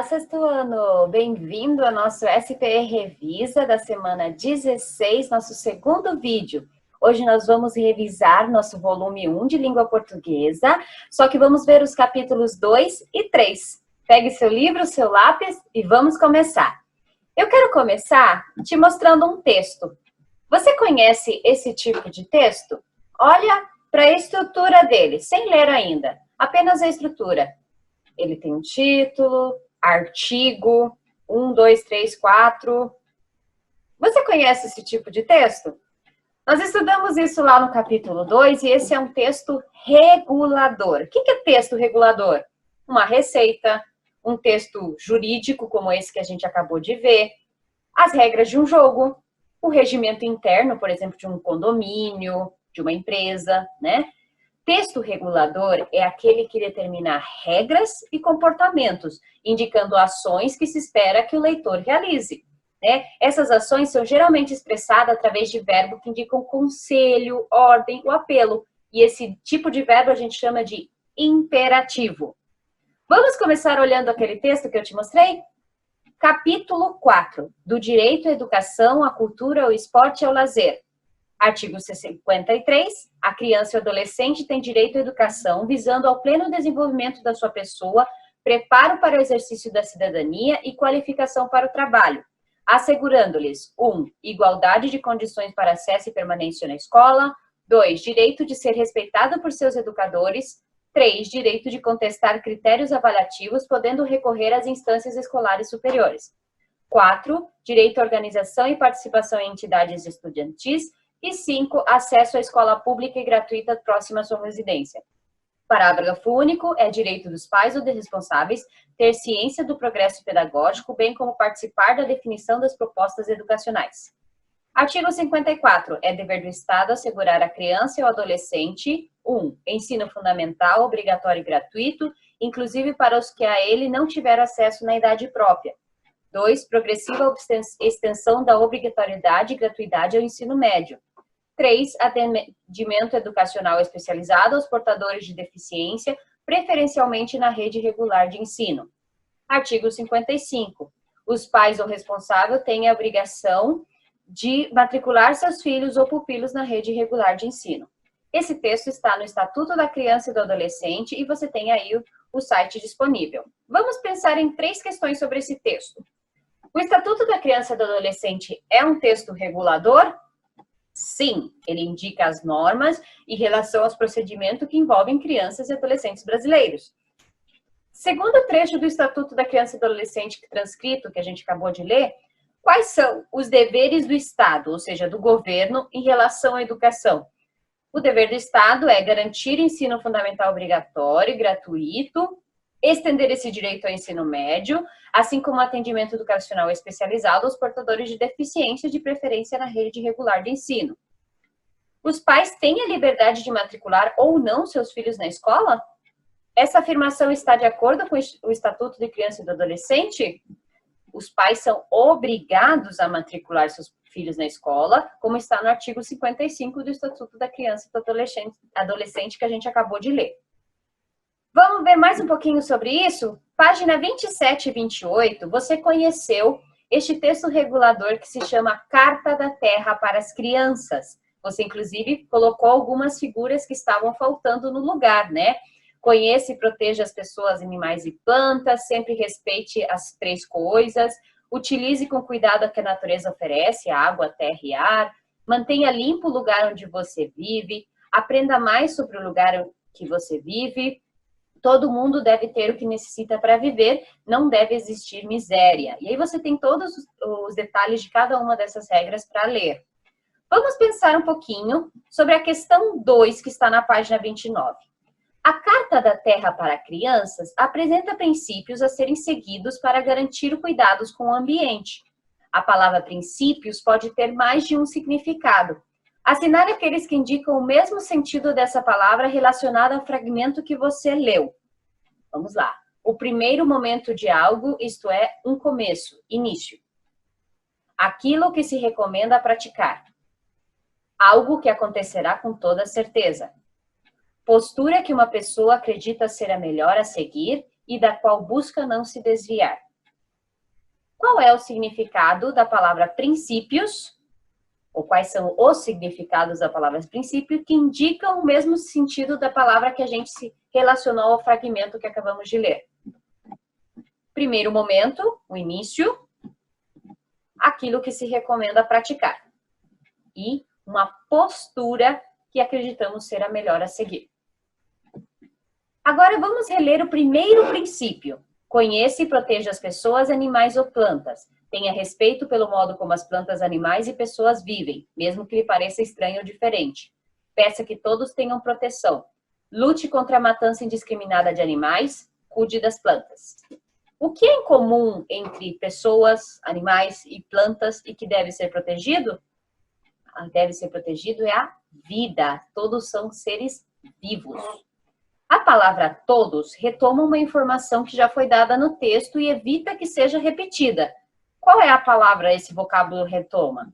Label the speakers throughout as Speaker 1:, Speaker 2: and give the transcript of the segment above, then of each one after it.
Speaker 1: Olá, sexto ano! Bem-vindo ao nosso SPE Revisa da semana 16, nosso segundo vídeo. Hoje nós vamos revisar nosso volume 1 de língua portuguesa, só que vamos ver os capítulos 2 e 3. Pegue seu livro, seu lápis e vamos começar. Eu quero começar te mostrando um texto. Você conhece esse tipo de texto? Olha para a estrutura dele, sem ler ainda, apenas a estrutura. Ele tem um título, artigo, 1, 2, 3, 4. Você conhece esse tipo de texto? Nós estudamos isso lá no capítulo 2 e esse é um texto regulador. O que é texto regulador? Uma receita, um texto jurídico como esse que a gente acabou de ver, as regras de um jogo, o regimento interno, por exemplo, de um condomínio, de uma empresa, né? Texto regulador é aquele que determina regras e comportamentos, indicando ações que se espera que o leitor realize. Né? Essas ações são geralmente expressadas através de verbos que indicam conselho, ordem ou apelo. E esse tipo de verbo a gente chama de imperativo. Vamos começar olhando aquele texto que eu te mostrei? Capítulo 4, do direito à educação, à cultura, ao esporte e ao lazer. Artigo 53, a criança e o adolescente têm direito à educação visando ao pleno desenvolvimento da sua pessoa, preparo para o exercício da cidadania e qualificação para o trabalho, assegurando-lhes 1. Igualdade de condições para acesso e permanência na escola, 2. Direito de ser respeitado por seus educadores, 3. Direito de contestar critérios avaliativos, podendo recorrer às instâncias escolares superiores, 4. Direito à organização e participação em entidades estudantis, e 5, acesso à escola pública e gratuita próxima à sua residência. Parágrafo único, é direito dos pais ou dos responsáveis ter ciência do progresso pedagógico, bem como participar da definição das propostas educacionais. Artigo 54, é dever do Estado assegurar à criança e ao adolescente 1. Ensino fundamental, obrigatório e gratuito, inclusive para os que a ele não tiveram acesso na idade própria. 2. Progressiva extensão da obrigatoriedade e gratuidade ao ensino médio. 3. Atendimento educacional especializado aos portadores de deficiência, preferencialmente na rede regular de ensino. Artigo 55. Os pais ou responsável têm a obrigação de matricular seus filhos ou pupilos na rede regular de ensino. Esse texto está no Estatuto da Criança e do Adolescente e você tem aí o site disponível. Vamos pensar em 3 questões sobre esse texto. O Estatuto da Criança e do Adolescente é um texto regulador? Sim, ele indica as normas em relação aos procedimentos que envolvem crianças e adolescentes brasileiros. Segundo o trecho do Estatuto da Criança e do Adolescente transcrito, que a gente acabou de ler, quais são os deveres do Estado, ou seja, do governo, em relação à educação? O dever do Estado é garantir ensino fundamental obrigatório e gratuito, estender esse direito ao ensino médio, assim como atendimento educacional especializado aos portadores de deficiência, de preferência na rede regular de ensino. Os pais têm a liberdade de matricular ou não seus filhos na escola? Essa afirmação está de acordo com o Estatuto de Criança e do Adolescente? Os pais são obrigados a matricular seus filhos na escola, como está no artigo 55 do Estatuto da Criança e do Adolescente que a gente acabou de ler. Vamos ver mais um pouquinho sobre isso? Página 27 e 28, você conheceu este texto regulador que se chama Carta da Terra para as Crianças. Você, inclusive, colocou algumas figuras que estavam faltando no lugar, né? Conheça e proteja as pessoas, animais e plantas, sempre respeite as 3 coisas, utilize com cuidado o que a natureza oferece, a água, a terra e ar, mantenha limpo o lugar onde você vive, aprenda mais sobre o lugar que você vive. Todo mundo deve ter o que necessita para viver, não deve existir miséria. E aí você tem todos os detalhes de cada uma dessas regras para ler. Vamos pensar um pouquinho sobre a questão 2, que está na página 29. A Carta da Terra para Crianças apresenta princípios a serem seguidos para garantir cuidados com o ambiente. A palavra princípios pode ter mais de um significado. Assinale aqueles que indicam o mesmo sentido dessa palavra relacionado ao fragmento que você leu. Vamos lá. O primeiro momento de algo, isto é, um começo, início. Aquilo que se recomenda praticar. Algo que acontecerá com toda certeza. Postura que uma pessoa acredita ser a melhor a seguir e da qual busca não se desviar. qual é o significado da palavra princípios, ou quais são os significados da palavra princípio, que indicam o mesmo sentido da palavra que a gente se relacionou ao fragmento que acabamos de ler. Primeiro momento, o início, aquilo que se recomenda praticar. E uma postura que acreditamos ser a melhor a seguir. Agora vamos reler o primeiro princípio. Conheça e proteja as pessoas, animais ou plantas. Tenha respeito pelo modo como as plantas, animais e pessoas vivem, mesmo que lhe pareça estranho ou diferente. Peça que todos tenham proteção. Lute contra a matança indiscriminada de animais, cuide das plantas. O que é em comum entre pessoas, animais e plantas e que deve ser protegido? Deve ser protegido é a vida. Todos são seres vivos. A palavra todos retoma uma informação que já foi dada no texto e evita que seja repetida. Qual é a palavra esse vocábulo retoma?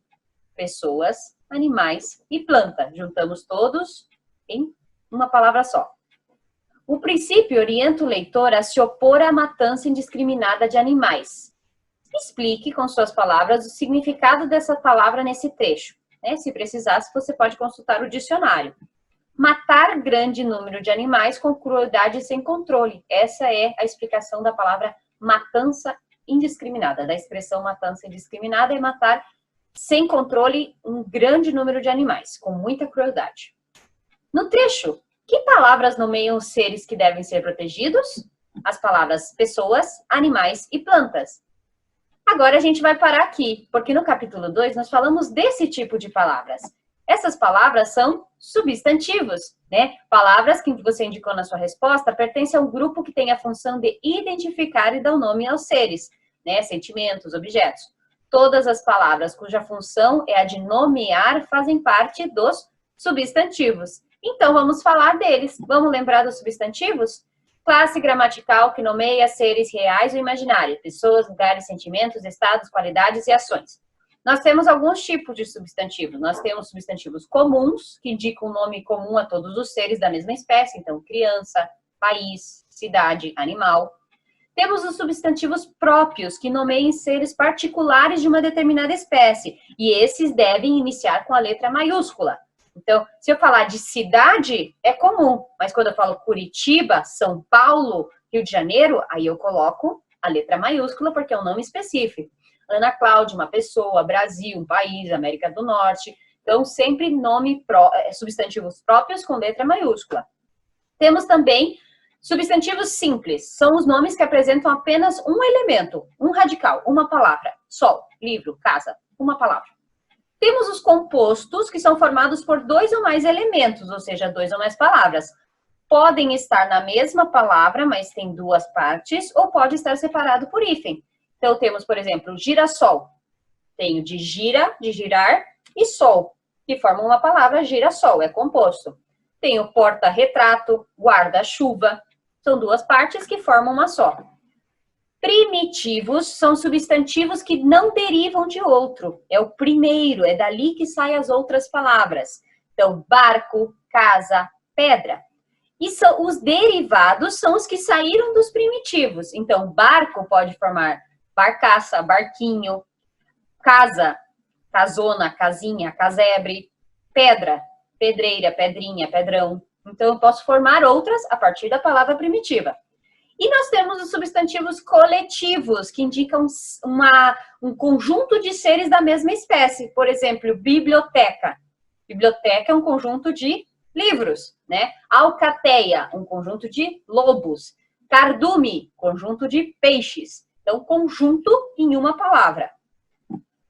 Speaker 1: Pessoas, animais e planta. Juntamos todos em uma palavra só. O princípio orienta o leitor a se opor à matança indiscriminada de animais. Explique com suas palavras o significado dessa palavra nesse trecho. Se precisasse, você pode consultar o dicionário. Matar grande número de animais com crueldade e sem controle. Essa é a explicação da palavra matança indiscriminada. Da expressão matança indiscriminada é matar sem controle um grande número de animais, com muita crueldade. No trecho, que palavras nomeiam os seres que devem ser protegidos? As palavras pessoas, animais e plantas. Agora a gente vai parar aqui, porque no capítulo 2 nós falamos desse tipo de palavras. Essas palavras são substantivos, né? Palavras que você indicou na sua resposta pertencem a um grupo que tem a função de identificar e dar o nome aos seres, né? Sentimentos, objetos. Todas as palavras cuja função é a de nomear fazem parte dos substantivos. Então vamos falar deles. Vamos lembrar dos substantivos? Classe gramatical que nomeia seres reais ou imaginários, pessoas, lugares, sentimentos, estados, qualidades e ações. Nós temos alguns tipos de substantivos. Nós temos substantivos comuns, que indicam um nome comum a todos os seres da mesma espécie, então criança, país, cidade, animal. Temos os substantivos próprios, que nomeiam seres particulares de uma determinada espécie, e esses devem iniciar com a letra maiúscula. Então, se eu falar de cidade, é comum, mas quando eu falo Curitiba, São Paulo, Rio de Janeiro, aí eu coloco a letra maiúscula, porque é um nome específico. Ana Cláudia, uma pessoa, Brasil, um país, América do Norte. Então, sempre substantivos próprios com letra maiúscula. Temos também substantivos simples. São os nomes que apresentam apenas um elemento, um radical, uma palavra. Sol, livro, casa, uma palavra. Temos os compostos, que são formados por dois ou mais elementos, ou seja, dois ou mais palavras. Podem estar na mesma palavra, mas tem duas partes, ou pode estar separado por hífen. Então, temos, por exemplo, girassol. Tenho de gira, de girar, e sol, que formam uma palavra girassol, é composto. Tenho porta-retrato, guarda-chuva. São duas partes que formam uma só. Primitivos são substantivos que não derivam de outro. É o primeiro, é dali que saem as outras palavras. Então, barco, casa, pedra. E os derivados são os que saíram dos primitivos. Então, barco pode formar barcaça, barquinho, casa, casona, casinha, casebre, pedra, pedreira, pedrinha, pedrão. Então, eu posso formar outras a partir da palavra primitiva. E nós temos os substantivos coletivos, que indicam um conjunto de seres da mesma espécie. Por exemplo, biblioteca. Biblioteca é um conjunto de livros, né? Alcateia, um conjunto de lobos. Cardume, conjunto de peixes. Então, conjunto em uma palavra.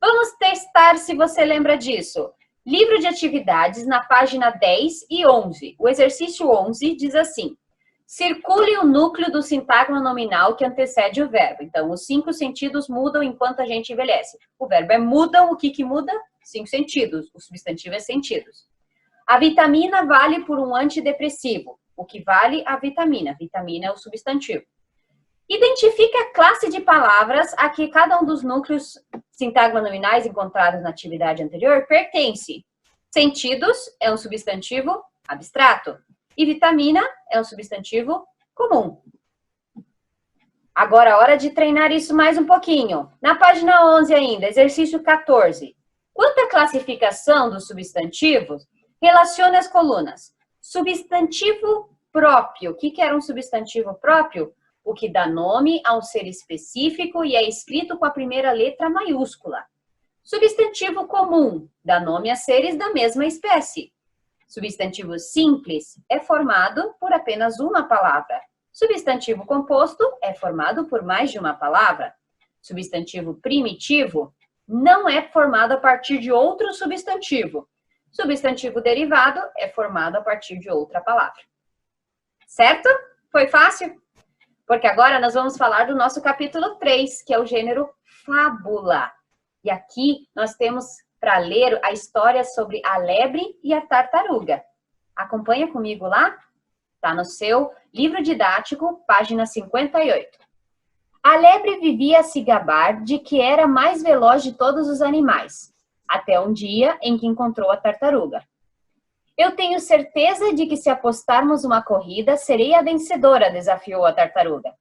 Speaker 1: Vamos testar se você lembra disso. Livro de atividades, na página 10 e 11. O exercício 11 diz assim: circule o núcleo do sintagma nominal que antecede o verbo. Então, os 5 sentidos mudam enquanto a gente envelhece. O verbo é mudam, o que muda? 5 sentidos. O substantivo é sentidos. A vitamina vale por um antidepressivo. O que vale a vitamina? Vitamina é o substantivo. Identifique a classe de palavras a que cada um dos núcleos sintagma nominais encontrados na atividade anterior pertence. Sentidos é um substantivo abstrato. E vitamina é um substantivo comum. Agora, hora de treinar isso mais um pouquinho. Na página 11 ainda, exercício 14. Quanto à classificação dos substantivos, relacione as colunas. Substantivo próprio. O que era um substantivo próprio? O que dá nome a um ser específico e é escrito com a primeira letra maiúscula. Substantivo comum, dá nome a seres da mesma espécie. Substantivo simples é formado por apenas uma palavra. Substantivo composto é formado por mais de uma palavra. Substantivo primitivo não é formado a partir de outro substantivo. Substantivo derivado é formado a partir de outra palavra. Certo? Foi fácil? Porque agora nós vamos falar do nosso capítulo 3, que é o gênero fábula. E aqui nós temos para ler a história sobre a lebre e a tartaruga. Acompanha comigo lá? Está no seu livro didático, página 58. A lebre vivia a se gabar de que era a mais veloz de todos os animais, até um dia em que encontrou a tartaruga. Eu tenho certeza de que se apostarmos uma corrida, serei a vencedora, desafiou a tartaruga.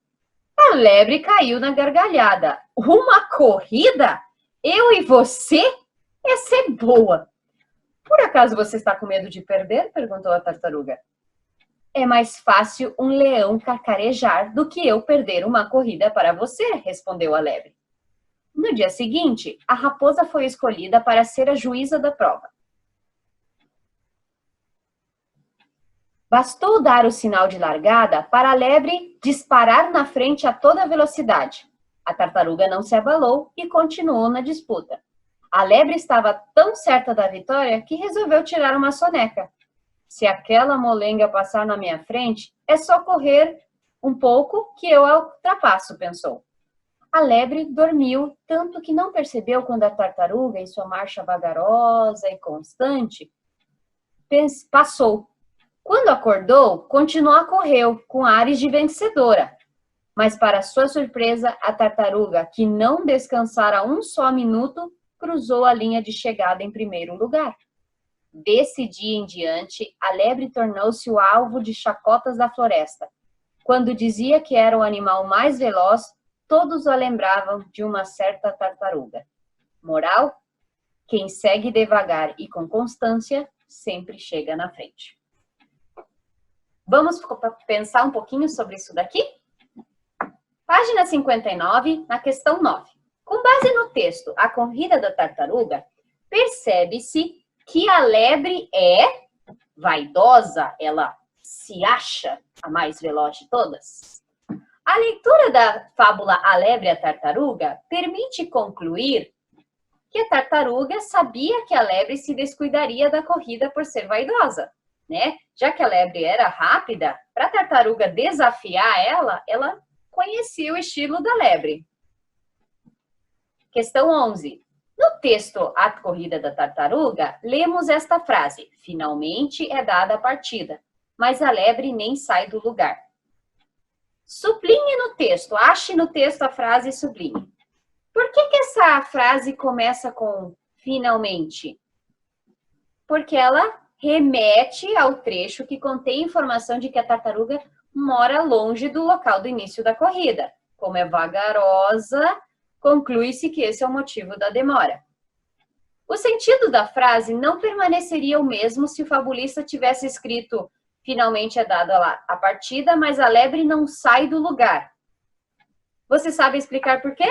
Speaker 1: A lebre caiu na gargalhada. Uma corrida? Eu e você? Essa é boa. Por acaso você está com medo de perder? Perguntou a tartaruga. É mais fácil um leão cacarejar do que eu perder uma corrida para você, respondeu a lebre. No dia seguinte, a raposa foi escolhida para ser a juíza da prova. Bastou dar o sinal de largada para a lebre disparar na frente a toda velocidade. A tartaruga não se abalou e continuou na disputa. A lebre estava tão certa da vitória que resolveu tirar uma soneca. Se aquela molenga passar na minha frente, é só correr um pouco que eu a ultrapasso, pensou. A lebre dormiu, tanto que não percebeu quando a tartaruga, em sua marcha vagarosa e constante, passou. Quando acordou, continuou a correr, com ares de vencedora. Mas, para sua surpresa, a tartaruga, que não descansara um só minuto, cruzou a linha de chegada em primeiro lugar. Desse dia em diante, a lebre tornou-se o alvo de chacotas da floresta. Quando dizia que era o animal mais veloz, todos a lembravam de uma certa tartaruga. Moral? Quem segue devagar e com constância, sempre chega na frente. Vamos pensar um pouquinho sobre isso daqui? Página 59, na questão 9. Com base no texto A Corrida da Tartaruga, percebe-se que a lebre é vaidosa, ela se acha a mais veloz de todas. A leitura da fábula A Lebre e a Tartaruga permite concluir que a tartaruga sabia que a lebre se descuidaria da corrida por ser vaidosa, né? Já que a lebre era rápida, para a tartaruga desafiar ela conhecia o estilo da lebre. Questão 11. No texto A Corrida da Tartaruga, lemos esta frase: finalmente é dada a partida, mas a lebre nem sai do lugar. Sublinhe no texto, ache no texto a frase e sublinhe. Por que essa frase começa com finalmente? Porque ela remete ao trecho que contém informação de que a tartaruga mora longe do local do início da corrida. Como é vagarosa, conclui-se que esse é o motivo da demora. O sentido da frase não permaneceria o mesmo se o fabulista tivesse escrito finalmente é dada lá a partida, mas a lebre não sai do lugar. Você sabe explicar por quê?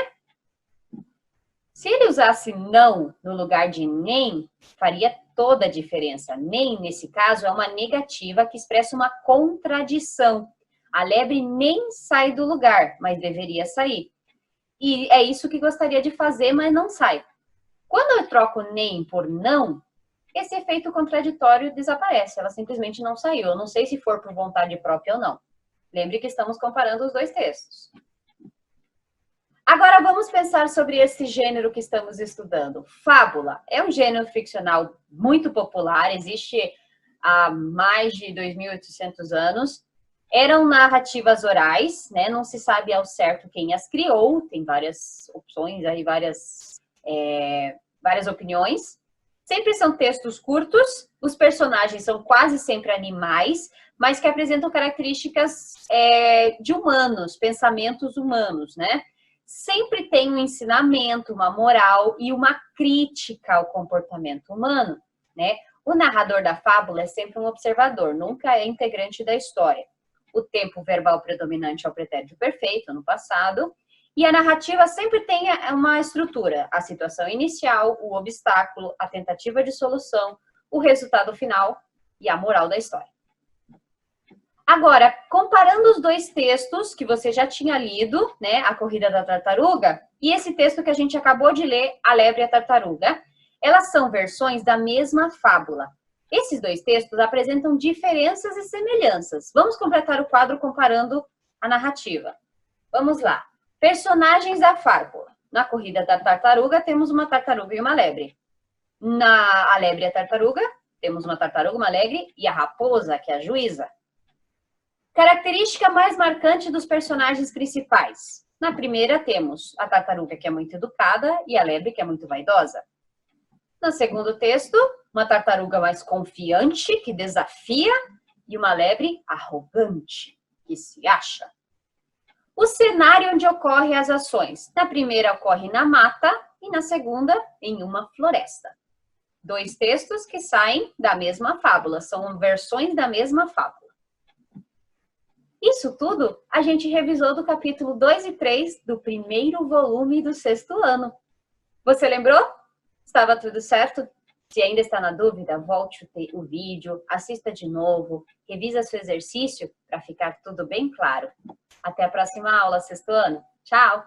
Speaker 1: Se ele usasse não no lugar de nem, faria toda a diferença. Nem, nesse caso, é uma negativa que expressa uma contradição. A lebre nem sai do lugar, mas deveria sair. E é isso que gostaria de fazer, mas não sai. Quando eu troco nem por não, esse efeito contraditório desaparece. Ela simplesmente não saiu. Eu não sei se for por vontade própria ou não. Lembre que estamos comparando os dois textos. Agora vamos pensar sobre esse gênero que estamos estudando. Fábula é um gênero ficcional muito popular, existe há mais de 2.800 anos. Eram narrativas orais, né? Não se sabe ao certo quem as criou, tem várias opções aí, várias opiniões. Sempre são textos curtos, Os personagens são quase sempre animais, mas que apresentam características de humanos, pensamentos humanos, né? Sempre tem um ensinamento, uma moral e uma crítica ao comportamento humano, né? O narrador da fábula é sempre um observador, nunca é integrante da história. O tempo verbal predominante é o pretérito perfeito, no passado, e a narrativa sempre tem uma estrutura, a situação inicial, o obstáculo, a tentativa de solução, o resultado final e a moral da história. Agora, comparando os dois textos que você já tinha lido, né, A Corrida da Tartaruga, e esse texto que a gente acabou de ler, A Lebre e a Tartaruga, elas são versões da mesma fábula. Esses dois textos apresentam diferenças e semelhanças. Vamos completar o quadro comparando a narrativa. Vamos lá. Personagens da fábula. Na Corrida da Tartaruga, temos uma tartaruga e uma lebre. Na A Lebre e a Tartaruga, temos uma tartaruga, uma lebre e a raposa, que é a juíza. Característica mais marcante dos personagens principais. Na primeira, temos a tartaruga, que é muito educada, e a lebre, que é muito vaidosa. No segundo texto, uma tartaruga mais confiante, que desafia, e uma lebre arrogante, que se acha. O cenário onde ocorrem as ações. Na primeira, ocorre na mata, e na segunda, em uma floresta. Dois textos que saem da mesma fábula, são versões da mesma fábula. Isso tudo a gente revisou do capítulo 2 e 3 do primeiro volume do 6º ano. Você lembrou? Estava tudo certo? Se ainda está na dúvida, volte o vídeo, assista de novo, revisa seu exercício para ficar tudo bem claro. Até a próxima aula, 6º ano. Tchau!